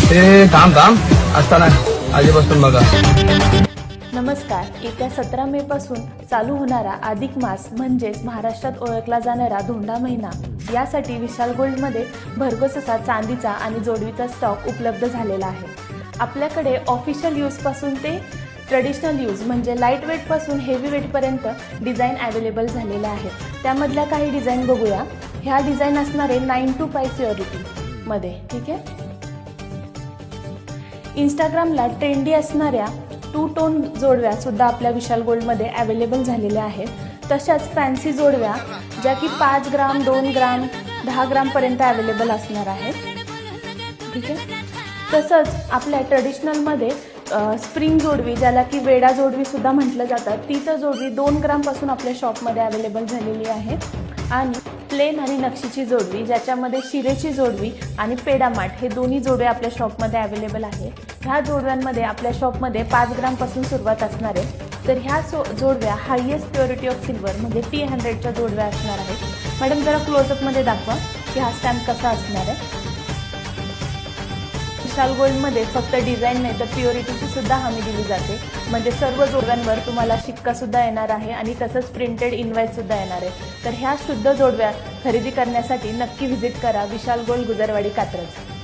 ते थांब असताना आधीपासून बघा. नमस्कार. येत्या 17 मे पासून चालू होणारा अधिक मास म्हणजेच महाराष्ट्रात ओळखला जाणारा धोंडा महिना, यासाठी विशाल गोल्डमध्ये भरघोस असा चांदीचा आणि जोडवीचा स्टॉक उपलब्ध झालेला आहे. आपल्याकडे ऑफिशियल यूजपासून ते ट्रेडिशनल यूज म्हणजे लाईट वेटपासून हेवी वेटपर्यंत डिझाईन अवेलेबल झालेल्या आहेत. त्यामधल्या काही डिझाईन बघूया. ह्या डिझाईन असणारे 9 to 5 प्युरिटीमध्ये. ठीक आहे. इंस्टाग्रामला ट्रेंडी असणाऱ्या 2 टोन जोडव्या सुद्धा आपल्या विशाल गोल्डमध्ये अवेलेबल झालेल्या आहेत. तशाच फॅन्सी जोडव्या ज्या की 5 ग्राम, 2 ग्राम, 10 ग्रामपर्यंत अवेलेबल असणार आहेत. ठीक आहे. तसंच आपल्या ट्रेडिशनलमध्ये स्प्रिंग जोडवी, ज्याला की वेडा जोडवी सुद्धा म्हटलं जातं, ती तर जोडवी 2 ग्रामपासून आपल्या शॉपमध्ये अवेलेबल झालेली आहे. आणि प्लेन आणि नक्षीची जोडवी, ज्याच्यामध्ये शिरेची जोडवी आणि पेडामाट हे दोन्ही जोडवे आपल्या शॉपमध्ये अवेलेबल आहे. ह्या जोडव्यांमध्ये आपल्या शॉपमध्ये 5 ग्रामपासून सुरुवात असणार आहे. तर ह्या जोडव्या हायेस्ट प्युरिटी ऑफ सिल्वर म्हणजे T100च्या जोडव्या असणार आहेत. मॅडम जरा क्लोजअपमध्ये दाखवा की हा स्टॅम्प कसा असणार आहे. विशाल गोल्डमध्ये फक्त डिझाईन नाही तर प्युरिटीची सुद्धा हमी दिली जाते. म्हणजे सर्व जोडव्यांवर तुम्हाला शिक्का सुद्धा येणार आहे आणि तसंच प्रिंटेड इनवाईस सुद्धा येणार आहे. तर ह्या शुद्ध जोडव्या खरेदी करण्यासाठी नक्की व्हिजिट करा विशाल गोल्ड, गुजरवाडी, कात्रज.